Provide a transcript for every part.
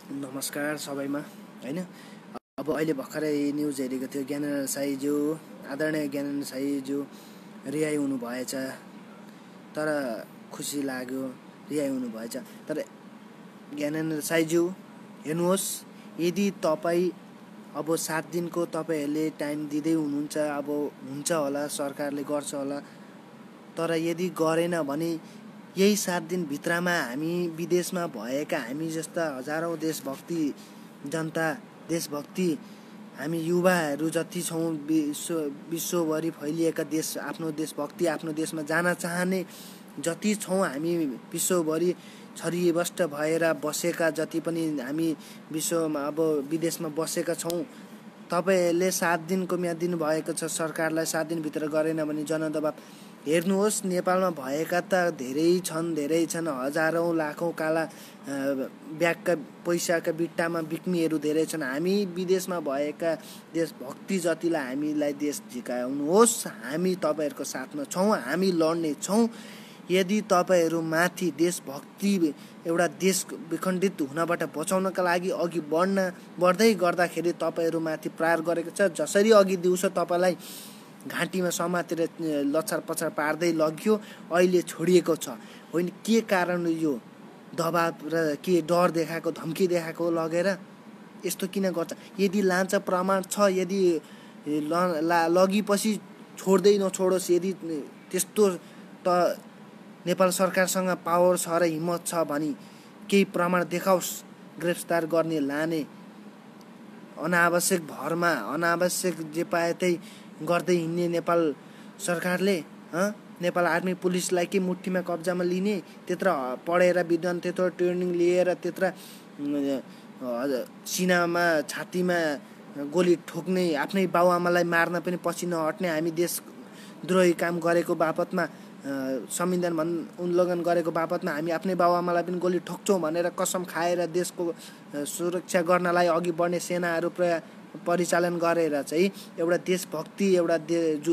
नमस्कार सबैमा हैन। अब अहिले भर्खरै न्युज हेरेको थियो, ज्ञानेन्द्र साईज्यू, आदरणीय ज्ञानेन्द्र साईज्यू रिहाई हुनुभएछ। तर खुसी लाग्यो रिहाई हुनुभएछ। तर ज्ञानेन्द्र साईज्यू हेर्नुहोस्, यदि तपाईँ अब 7 दिनको तपाईँहरूले टाइम दिँदै हुनुहुन्छ, अब हुन्छ होला, सरकारले गर्छ होला। तर यदि गरेन भने यही 7 दिनभित्रमा हामी विदेशमा भएका हामी जस्ता हजारौँ देशभक्ति हामी युवाहरू जति छौँ, विश्वभरि फैलिएका देश, आफ्नो देशभक्ति, आफ्नो देशमा जान चाहने जति छौँ, हामी विश्वभरि छरिबष्ट भएर बसेका जति पनि हामी विश्वमा अब विदेशमा बसेका छौँ, तपाईँहरूले 7 दिनको म्याद दिनुभएको छ सरकारलाई। 7 दिनभित्र गरेन भने जनदबाब हेर्नुहोस्। नेपालमा भएका त धेरै छन्, हजारौँ लाखौँ काला ब्यागका पैसाका बिट्टामा बिक्मीहरू धेरै छन्। हामी विदेशमा भएका देशभक्ति जतिलाई हामीलाई देश झिकाउनुहोस्, हामी तपाईँहरूको साथमा छौँ, हामी लड्ने छौँ। यदि तपाईँहरू माथि देशभक्ति, एउटा देश विखण्डित हुनबाट बचाउनका लागि अघि बढ्दै गर्दाखेरि तपाईँहरू माथि प्रहार गरेको छ। जसरी अघि दिउँसो तपाईँलाई घाँटीमा समातेर लछार पछार पार्दै लग्यो, अहिले छोडिएको छ। होइन, के कारण यो दबाब र के डर देखाएको, धम्की देखाएको लगेर यस्तो किन गर्छ? यदि लान्छ प्रमाण छ, यदि लगेपछि छोड्दै नछोडोस्, यदि त्यस्तो त नेपाल सरकारसँग पावर छ र हिम्मत छ भने केही प्रमाण देखाओस्, गिरफ्तार गर्ने, लाने। अनावश्यक भरमा अनावश्यक जे पाए त्यही गर्दै हिँड्ने नेपाल सरकारले, नेपाल आर्मी पुलिसलाई के मुठीमा कब्जामा लिने, त्यत्र पढेर विद्वान, त्यत्रो ट्रेनिङ लिएर, त्यत्र सिनामा छातीमा गोली ठोक्ने, आफ्नै बाउआमालाई मार्न पनि पछि नहट्ने, हामी देशद्रोही काम गरेको बापतमा, संविधान उल्लङ्घन गरेको बापतमा हामी आफ्नै बाउआमालाई पनि गोली ठोक्छौँ भनेर कसम खाएर देशको सुरक्षा गर्नलाई अघि बढ्ने सेनाहरू परिचालन गरेर चाहिँ एउटा देशभक्ति, एउटा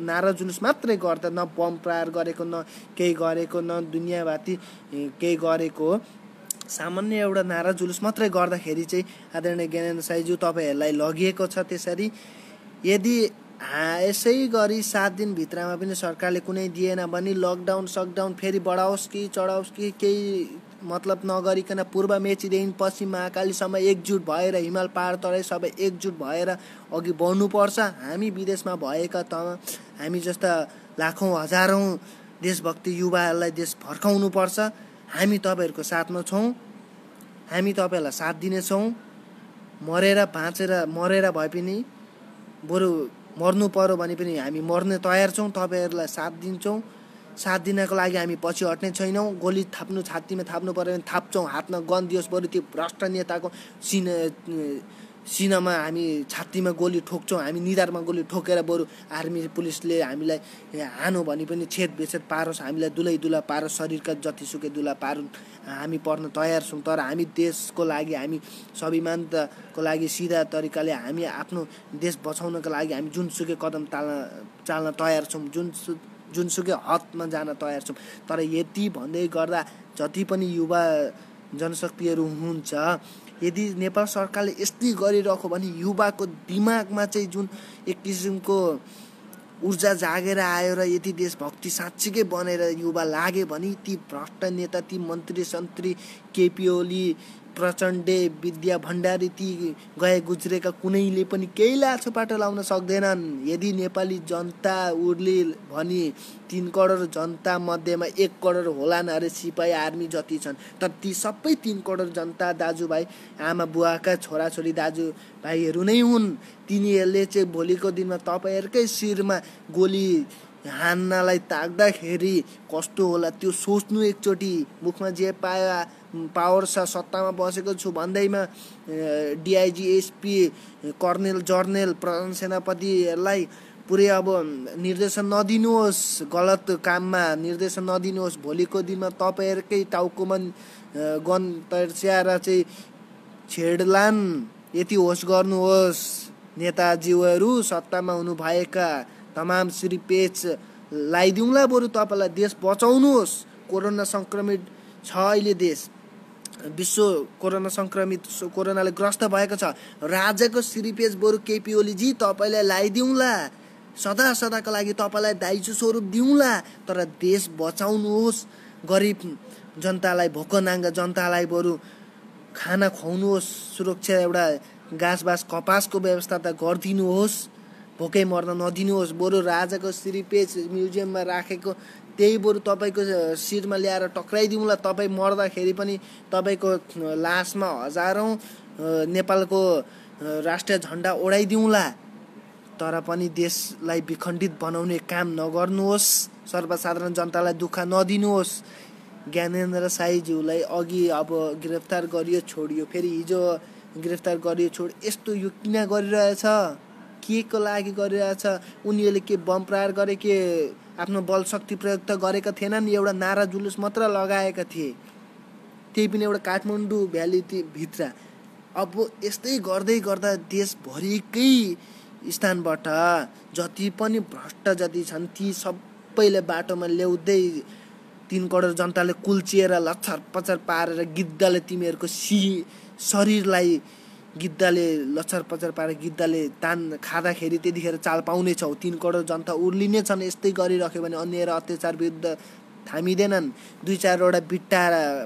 नारा जुलुस मात्रै गर्दा, न बम प्रहार गरेको, न केही गरेको, न दुनियाँवाती केही गरेको, सामान्य एउटा नारा जुलुस मात्रै गर्दाखेरि चाहिँ आदरणीय ज्ञानेन्द्र साईज्यू तपाईँहरूलाई लगिएको छ त्यसरी। यदि यसै गरी 7 दिनभित्रमा पनि सरकारले कुनै दिएन भने लकडाउन फेरि बढाओस् कि चढाओस् कि केही मतलब नगरिकन पूर्व मेचीदेखि पश्चिम महाकालीसम्म एकजुट भएर, हिमाल पहाड तराई सबै एकजुट भएर अघि बढ्नुपर्छ। हामी विदेशमा भएका हामी जस्ता लाखौँ हजारौँ देशभक्ति युवाहरूलाई देश फर्काउनुपर्छ। हामी तपाईँहरूको साथमा छौँ, हामी तपाईँहरूलाई साथ दिनेछौँ। मरेर भए पनि, बरु मर्नु पर्यो भने पनि हामी मर्ने तयार छौँ, तपाईँहरूलाई साथ दिन्छौँ। 7 दिनको लागि हामी पछि हट्ने छैनौँ। गोली छातीमा थाप्नु पर्यो भने थाप्छौँ, हातमा गन दियोस्, बरु त्यो भ्रष्ट नेताको सिनामा हामी छातीमा गोली ठोक्छौँ, हामी निधारमा गोली ठोकेर बरु आर्मी पुलिसले हामीलाई हानो भने पनि छेद बेछेद पारोस्, हामीलाई दुलै पारोस्, शरीरका जतिसुकै दुला पारुन्, हामी पर्न तयार छौँ। तर हामी देशको लागि, हामी स्वाभिमानको लागि सिधा तरिकाले हामी आफ्नो देश बचाउनको लागि हामी जुनसुकै कदम चाल्न तयार छौँ, जुनसुकै हदमा जान तयार छौँ। तर यति भन्दै गर्दा जति पनि युवा जनशक्तिहरू हुनुहुन्छ, यदि नेपाल सरकारले यस्तै गरिरह्यो भने युवाको दिमागमा चाहिँ जुन एक किसिमको ऊर्जा जागेर आयो र यति देशभक्ति साँच्चीकै बनेर युवा लाग्यो भने ती भ्रष्ट नेता, ती मन्त्री सन्त्री, केपी ओली, प्रचण्डे, विद्या भण्डारी, ती गए गुज्रेका कुनैले पनि केही लाछोपाटो लाउन सक्दैनन्। यदि नेपाली जनता उर्ले भने 3 करोड जनता मध्येमा 1 करोड होलान् अरे सिपाही आर्मी जति छन्। तर ती सबै 3 करोड जनता दाजुभाइ, आमा बुवाका छोराछोरी दाजुभाइहरू नै हुन्। तिनीहरूले चाहिँ भोलिको दिनमा तपाईँहरूकै शिरमा गोली हान्नलाई ताक्दाखेरि कस्तो होला त्यो सोच्नु एकचोटि। मुखमा जे पावर छ, सत्तामा बसेको छु भन्दैमा डिआइजी, एसपी, कर्नेल, जर्नेल, प्रधान सेनापतिहरूलाई पुरै अब निर्देशन नदिनुहोस्, गलत काममा निर्देशन नदिनुहोस्। भोलिको दिनमा तपाईँहरूकै टाउकोमा गन तर्स्याएर चाहिँ छेड्लान्। यति होस गर्नुहोस् नेताजीहरू, सत्तामा हुनुभएका तमाम सिरिपेच लगाइदिउँला, बरु तपाईँलाई देश बचाउनुहोस्। कोरोना सङ्क्रमित छ अहिले देश, विश्व कोरोनाले ग्रस्त भएको छ। राजाको सिरिपेज बरु केपी ओलीजी तपाईँलाई लगाइदिउँला, सदाको लागि तपाईँलाई दाइजो स्वरूप दिउँला, तर देश बचाउनुहोस्, गरिब जनतालाई, भोकनाङ्गा जनतालाई बरु खाना खुवाउनुहोस्, सुरक्षा एउटा घाँसबास कपासको व्यवस्था त गरिदिनुहोस्, भोकै मर्न नदिनुहोस्। बरु राजाको सिरिपेज म्युजियममा राखेको त्यही बरु तपाईँको शिरमा ल्याएर टक्राइदिउँला। तपाईँ मर्दाखेरि पनि तपाईँको लासमा हजारौँ नेपालको राष्ट्रिय झन्डा ओढाइदिउँला, तर पनि देशलाई विखण्डित बनाउने काम नगर्नुहोस्, सर्वसाधारण जनतालाई दुःख नदिनुहोस्। ज्ञानेन्द्र साईज्यूलाई अघि अब गिरफ्तार गरियो छोडियो, फेरि हिजो गिरफ्तार गरियो छोडियो, यस्तो यो किन गरिरहेछ, के को लागि गरिरहेछ? उनीहरूले के बम प्रहार गरे, के आफ्नो बल शक्ति प्रयोग त गरेका थिएनन्, एउटा नारा जुलुस मात्र लगाएका थिए, त्यही पनि एउटा काठमाडौँ भ्याली भित्र। अब यस्तै गर्दै गर्दा देशभरिकै स्थानबाट जति पनि भ्रष्ट जति छन् ती सबैले बाटोमा ल्याउँदै 3 करोड जनताले कुल्चिएर लच्छर पच्छर पारेर गिद्धले तिमीहरूको शरीरलाई गिद्धले लच्छर पच्छर पारेर गिद्धले खाँदाखेरि त्यतिखेर चाल पाउनेछौ। 3 करोड जनता उर्लिने छन्। यस्तै गरिरह्यो भने अन्याय र अत्याचार विरुद्ध थामिँदैनन्। 2-4वटा बिट्टा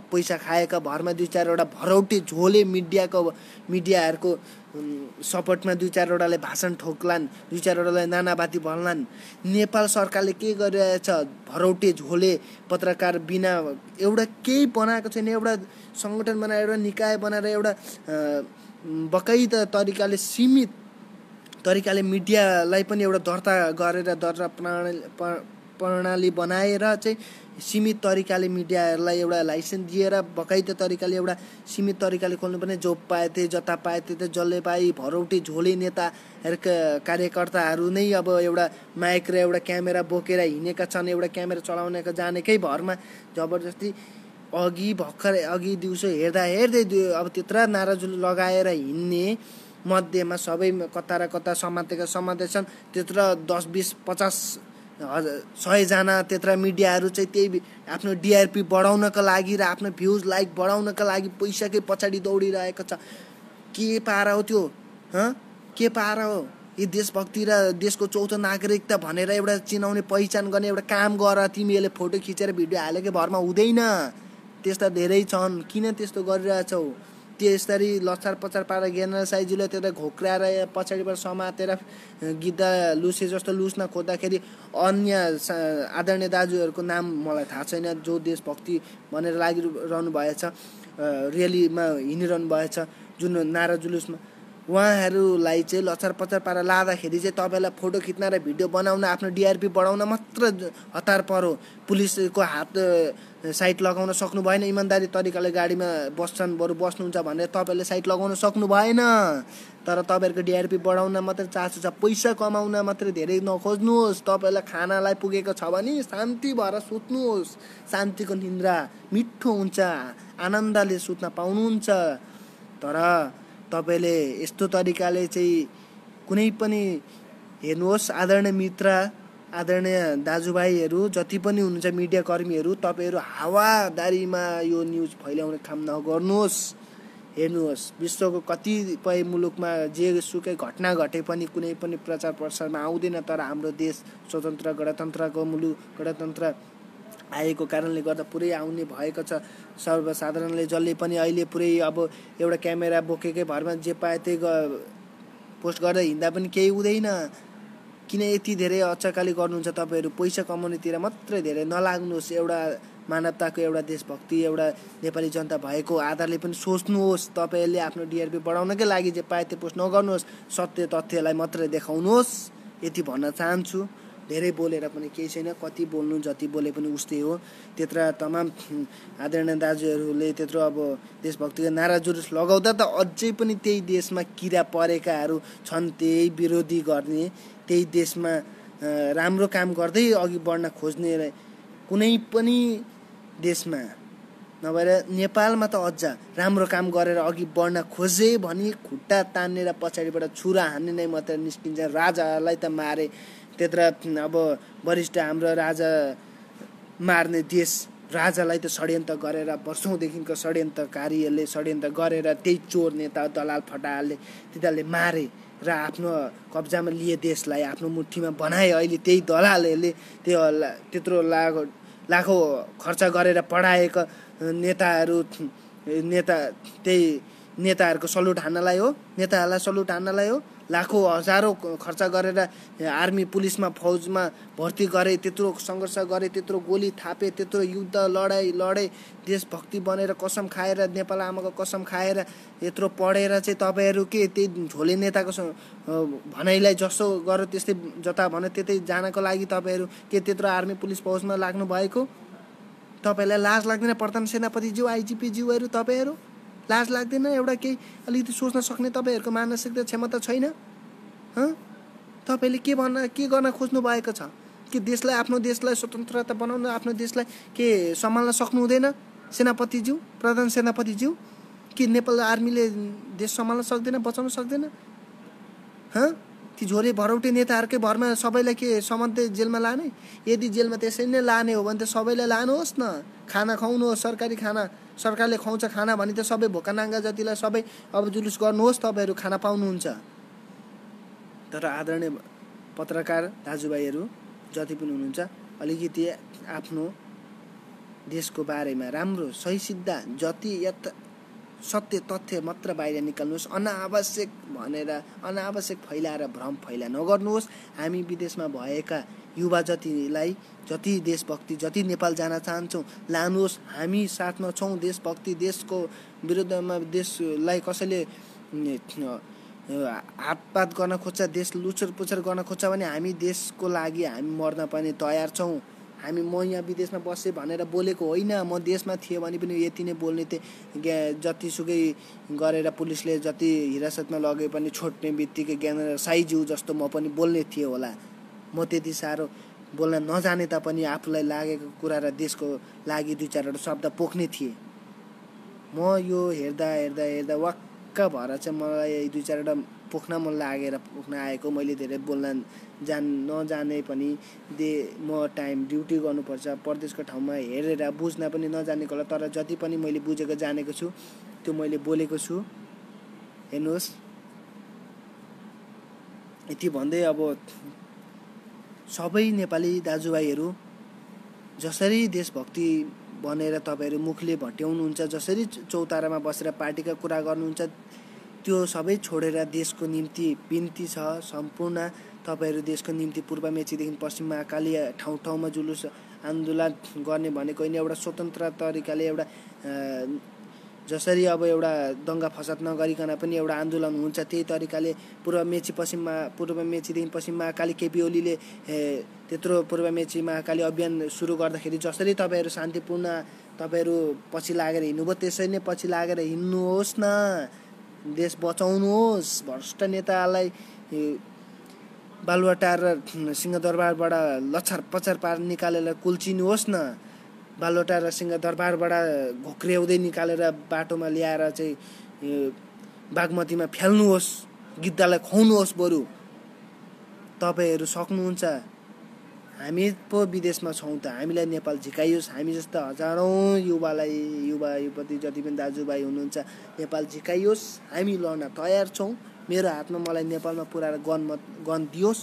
पैसा खाएका भरमा 2-4वटा भरौटे झोले मिडियाहरूको सपोर्टमा 2-4वटाले भाषण ठोक्लान्, 2-4वटालाई नानाबाती भन्लान्। नेपाल सरकारले के गरिरहेछ? भरौटे झोले पत्रकार बिना एउटा केही बनाएको छैन, एउटा सङ्गठन बनाएर, एउटा निकाय बनाएर, एउटा बकाइदा तरिकाले सीमित तरिकाले मिडियालाई पनि एउटा दर्ता गरेर दर्ता प्रणाली बनाएर चाहिँ सीमित तरिकाले मिडियाहरूलाई एउटा लाइसेन्स दिएर बकाइदा तरिकाले एउटा सीमित तरिकाले खोल्नुपर्ने। जो पाए त्यही, जता पाए त्यतै जसले पाए भरौटे झोले नेताहरूका कार्यकर्ताहरू नै अब एउटा माइक र एउटा क्यामेरा बोकेर हिँडेका छन्। एउटा क्यामेरा चलाउनेको जानेकै भरमा जबरजस्ती अघि दिउँसो हेर्दै अब त्यत्रा नाराजुल लगाएर हिँड्ने मध्येमा सबै कता र कता समातेछन्। त्यत्र 10, 20, 50, 100 जना त्यत्रा मिडियाहरू चाहिँ त्यही आफ्नो डिआरपी बढाउनका लागि र आफ्नो भ्युज लाइक बढाउनका लागि पैसाकै पछाडि दौडिरहेको छ। के पारा हो त्यो? के पारा हो? यो देशभक्ति र देशको चौथो नागरिकता भनेर एउटा चिनाउने, पहिचान गर्ने एउटा काम गर। तिमीहरूले फोटो खिचेर भिडियो हालेकै भरमा हुँदैन। त्यस्ता धेरै छन्, किन त्यस्तो गरिरहेछौ? त्यसरी लच्छर पच्छर पारेर ज्ञानेन्द्र साईजीले त्यता घोक्राएर पछाडिबाट समातेर गिद्दा लुसे जस्तो लुस्न खोज्दाखेरि अन्य आदरणीय दाजुहरूको नाम मलाई थाहा छैन, जो देशभक्ति भनेर लागिरहनु भएछ, र्यालीमा हिँडिरहनु भएछ, जुन नारा जुलुसमा, उहाँहरूलाई चाहिँ लच्छर पच्छर पारेर लाँदाखेरि चाहिँ तपाईँलाई फोटो खिच्न र भिडियो बनाउन, आफ्नो डिआरपी बढाउन मात्र हतार परो। पुलिसको हात साइट लगाउन सक्नु भएन। इमान्दारी तरिकाले गाडीमा बस्छन्, बरु बस्नुहुन्छ भनेर तपाईँले साइट लगाउन सक्नु भएन। तर तपाईँहरूको डिआरपी बढाउन मात्रै चासो छ, पैसा कमाउन मात्रै धेरै नखोज्नुहोस्। तपाईँलाई खानालाई पुगेको छ भने शान्ति भएर सुत्नुहोस्। शान्तिको निन्द्रा मिठो हुन्छ, आनन्दले सुत्न पाउनुहुन्छ। तर तपाईँले यस्तो तरिकाले चाहिँ कुनै पनि हेर्नुहोस्, आदरणीय मित्र, आदरणीय दाजुभाइहरू जति पनि हुनुहुन्छ मिडिया कर्मीहरू, तपाईँहरू हावादारीमा यो न्युज फैलाउने काम नगर्नुहोस्। हेर्नुहोस्, विश्वको कतिपय मुलुकमा जे सुकै घटना घटे पनि कुनै पनि प्रचार प्रसारमा आउँदैन, तर हाम्रो देश स्वतन्त्र गणतन्त्रको मुलुक, गणतन्त्र आएको कारणले गर्दा पुरै आउने भएको छ। सर्वसाधारणले जसले पनि अहिले पुरै अब एउटा क्यामेरा बोकेकै भरमा जे पाए त्यही पोस्ट गर्दा हिँड्दा पनि केही हुँदैन। किन यति धेरै अचकाली गर्नुहुन्छ तपाईँहरू? पैसा कमाउनेतिर मात्रै धेरै नलाग्नुहोस्। एउटा मानवताको, एउटा देशभक्ति, एउटा नेपाली जनता भएको आधारले पनि सोच्नुहोस्। तपाईँहरूले आफ्नो डिआरपी बढाउनकै लागि जे पाए त्यो पोस्ट नगर्नुहोस्, सत्य तथ्यलाई मात्रै देखाउनुहोस्। यति भन्न चाहन्छु। धेरै बोलेर पनि केही छैन, कति बोल्नु, जति बोले पनि उस्तै हो। त्यत्र तमाम आदरणीय दाजुहरूले त्यत्रो अब देशभक्तिको नारा जुलुस लगाउँदा त अझै पनि त्यही देशमा किरा परेकाहरू छन्, त्यही विरोधी गर्ने, त्यही देशमा राम्रो काम गर्दै अघि बढ्न खोज्ने कुनै पनि देशमा नभएर नेपालमा त अझ राम्रो काम गरेर अघि बढ्न खोजे भने खुट्टा तान्नेर पछाडिबाट छुरा हान्ने नै मात्र निस्किन्छ। राजालाई त मारे, त्यत्र अब वरिष्ठ हाम्रो राजा मार्ने देश राजालाई त षड्यन्त्र गरेर वर्षौँदेखिको षड्यन्त्रकारीहरूले षड्यन्त्र गरेर त्यही चोर नेता दलाल फटाहालले तिनीहरूले मारे र आफ्नो कब्जामा लिए देशलाई आफ्नो मुठीमा बनाए। अहिले त्यही दलालहरूले त्यत्रो लाखौँ खर्च गरेर पढाएका त्यही नेताहरूको सल्युट हान्नलाई हो, नेताहरूलाई सल्युट हान्नलाई हो। लाखौँ हजारौँ खर्च गरेर आर्मी पुलिसमा फौजमा भर्ती गरे, त्यत्रो सङ्घर्ष गरे, त्यत्रो गोली थापे, त्यत्रो युद्ध लडे, देशभक्ति बनेर कसम खाएर, नेपाल आमाको कसम खाएर यत्रो पढेर चाहिँ तपाईँहरू के त्यही झोले नेताको भनाइलाई जसो गर्यो त्यस्तै जता भन्यो त्यतै जानको लागि तपाईँहरू के त्यत्रो आर्मी पुलिस फौजमा लाग्नु भएको? तपाईँहरूलाई लाज लाग्दैन? प्रधान सेनापतिज्यू, आइजिपीज्यूहरू तपाईँहरू लाज लाग्दैन? एउटा केही अलिकति सोच्न सक्ने तपाईँहरूको मानसिकता क्षमता छैन? तपाईँले के गर्न खोज्नु भएको छ? कि देशलाई, आफ्नो देशलाई स्वतन्त्रता बनाउन, आफ्नो देशलाई के सम्हाल्न सक्नु हुँदैन सेनापतिज्यू, प्रधान सेनापतिज्यू? कि नेपाल आर्मीले देश सम्हाल्न सक्दैन, बचाउन सक्दैन? ती झोले भरौटे नेताहरूकै भरमा सबैलाई के सम्बन्धै जेलमा लाने? यदि जेलमा त्यसरी नै लाने हो भने त सबैलाई लानुहोस् न, खाना खुवाउनुहोस्, सरकारी खाना, सरकारले खुवाउँछ खाना भने त सबै भोका नाङ्गा जतिलाई सबै अब जुलुस गर्नुहोस्, तपाईँहरू खाना पाउनुहुन्छ। तर आदरणीय पत्रकार दाजुभाइहरू जति पनि हुनुहुन्छ, अलिकति आफ्नो देशको बारेमा राम्रो सही सिद्धा जति सत्य तथ्य मात्र बाहिर निकाल्नुहोस्। अनावश्यक भनेर अनावश्यक फैलाएर भ्रम फैला नगर्नुहोस्। हामी विदेशमा भएका युवा जतिलाई जति देशभक्ति, जति नेपाल जान चाहन्छौँ लानुहोस्, हामी साथमा छौँ। देशभक्ति, देशको विरुद्धमा देशलाई कसैले हातपात गर्न खोज्छ, देश लुचरपुचर गर्न खोज्छ भने हामी देशको लागि हामी मर्न पनि तयार छौँ। म यहाँ विदेशमा बसेँ भनेर बोलेको होइन, म देशमा थिएँ भने पनि यति नै बोल्ने थिएँ। जतिसुकै गरेर पुलिसले जति हिरासतमा लगे पनि छोड्ने बित्तिकै ज्ञान साइज्यू जस्तो म पनि बोल्ने थिएँ होला। म त्यति साह्रो बोल्न नजाने तापनि आफूलाई लागेको कुरा र देशको लागि दुई चारवटा शब्द पोख्ने थिएँ। म यो हेर्दा वाक्क भएर चाहिँ मलाई दुई चारवटा पोख्न मन लागेर पोख्न आएको। मैले धेरै बोल्न नजाने पनि म टाइम ड्युटी गर्नुपर्छ, परदेशको ठाउँमा हेरेर बुझ्न पनि नजानेको होला, तर जति पनि मैले बुझेको जानेको छु त्यो मैले बोलेको छु। हेर्नुहोस्, यति भन्दै अब सबै नेपाली दाजुभाइहरू जसरी देशभक्ति बनेर तपाईँहरू मुखले भट्याउनुहुन्छ, जसरी चौतारामा बसेर पार्टीका कुरा गर्नुहुन्छ, त्यो सबै छोडेर देशको निम्ति बिन्ती छ सम्पूर्ण तपाईँहरू देशको निम्ति पूर्व मेचीदेखि पश्चिम महाकाली ठाउँ ठाउँमा जुलुस आन्दोलन गर्ने भनेको होइन। एउटा स्वतन्त्र तरिकाले एउटा जसरी अब एउटा दङ्गा फसाद नगरिकन पनि एउटा आन्दोलन हुन्छ, त्यही तरिकाले पूर्व मेचीदेखि पश्चिम महाकाली केपी ओलीले त्यत्रो पूर्व मेची महाकाली अभियान सुरु गर्दाखेरि जसरी तपाईँहरू शान्तिपूर्ण तपाईँहरू पछि लागेर हिँड्नुभयो त्यसरी नै पछि लागेर हिँड्नुहोस् न। देश बचाउनुहोस्। भ्रष्ट नेतालाई बालुवाटार र सिंहदरबारबाट लछार पछार पार निकालेर कुल्चिनुहोस् न। बालुवाटार र सिंहदरबारबाट घोक्र्याउँदै निकालेर बाटोमा ल्याएर चाहिँ बागमतीमा फ्याल्नुहोस्, गिद्धालाई खुवाउनुहोस्। बरु तपाईँहरू सक्नुहुन्छ। हामी पो विदेशमा छौँ त, हामीलाई नेपाल झिकाइयोस्। हामी जस्ता हजारौँ युवा युवती जति पनि दाजुभाइ हुनुहुन्छ, नेपाल झिकाइयोस्। हामी लड्न तयार छौँ। मेरो हातमा मलाई नेपालमा पुऱ्याएर गन दियोस्।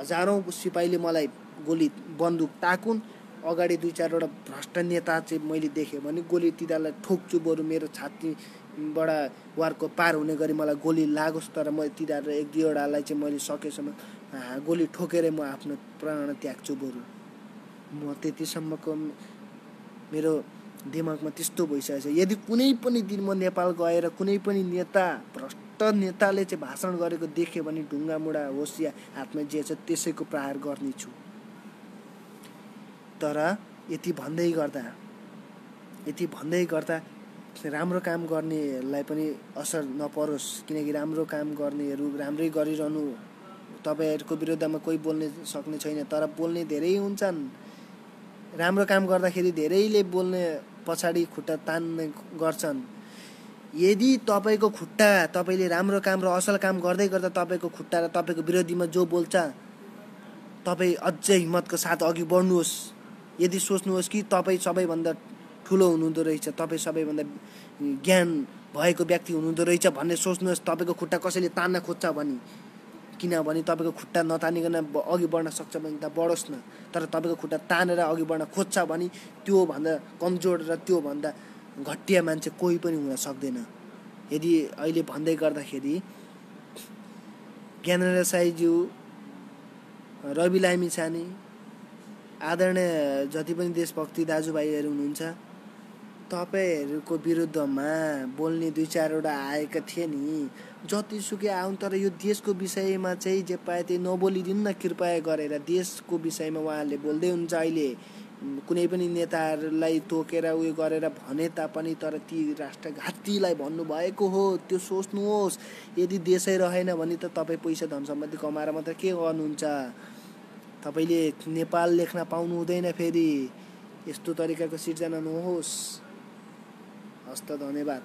हजारौँ सिपाहीले मलाई गोली बन्दुक ताकुन्। अगाडि दुई चारवटा भ्रष्ट नेता चाहिँ मैले देखेँ भने गोली तिनीहरूलाई ठोक्छु। बरु मेरो छातीबाट वारको पार हुने गरी मलाई गोली लागोस्, तर म तिनीहरू एक दुईवटालाई चाहिँ मैले सकेसम्म गोली ठोकेरै म आफ्नो प्राण त्याग्छु। बरु म त्यतिसम्मको मेरो दिमागमा त्यस्तो भइसकेको छ। यदि कुनै पनि दिन म नेपाल गएर कुनै पनि भ्रष्ट नेताले चाहिँ भाषण गरेको देख्यो भने ढुङ्गा मुढा होस् या हातमा जे छ त्यसैको प्रहार गर्नेछु। तर यति भन्दै गर्दा राम्रो काम गर्नेलाई पनि असर नपरोस्, किनकि राम्रो काम गर्नेहरू राम्रै गरिरहनु। तपाईँहरूको विरुद्धमा कोही बोल्ने सक्ने छैन, तर बोल्ने धेरै हुन्छन्। राम्रो काम गर्दाखेरि धेरैले बोल्ने पछाडि खुट्टा तान्ने गर्छन्। यदि तपाईँको खुट्टा, तपाईँले राम्रो काम र असल काम गर्दै गर्दा तपाईँको खुट्टा र तपाईँको विरोधीमा जो बोल्छ, तपाईँ अझै हिम्मतको साथ अघि बढ्नुहोस्। यदि सोच्नुहोस् कि तपाईँ सबैभन्दा ठुलो हुनुहुँदो रहेछ, तपाईँ सबैभन्दा ज्ञान भएको व्यक्ति हुनुहुँदो रहेछ भन्ने सोच्नुहोस्। तपाईँको खुट्टा कसैले तान्न खोज्छ भने, किनभने तपाईँको खुट्टा नतानिकन अघि बढ्न सक्छ भने त बढोस् न, तर तपाईँको खुट्टा तानेर अघि बढ्न खोज्छ भने त्योभन्दा कमजोर र त्योभन्दा घटिया मान्छे कोही पनि हुन सक्दैन। यदि अहिले भन्दै गर्दाखेरि ज्ञानेन्द्र साईज्यू, रवि लामिछाने, आदरणीय जति पनि देशभक्ति दाजुभाइहरू हुनुहुन्छ, तपाईँहरूको विरुद्धमा बोल्ने 2-4वटा आएका थिए नि, जतिसुकै आउन्, तर यो देशको विषयमा चाहिँ जे पाए त्यही नबोलिदिनु न कृपया गरेर। देशको विषयमा उहाँहरूले बोल्दै हुन्छ। अहिले कुनै पनि नेताहरूलाई तोकेर उयो गरेर भने तापनि तर ती राष्ट्रघातीलाई भन्नुभएको हो, त्यो सोच्नुहोस्। यदि देशै रहेन भने त तपाईँ पैसा धन सम्पत्ति कमाएर मात्र के गर्नुहुन्छ? तपाईँले नेपाल लेख्न पाउनु हुँदैन। फेरि यस्तो तरिकाको सिर्जना नहोस्। हस्त, धन्यवाद।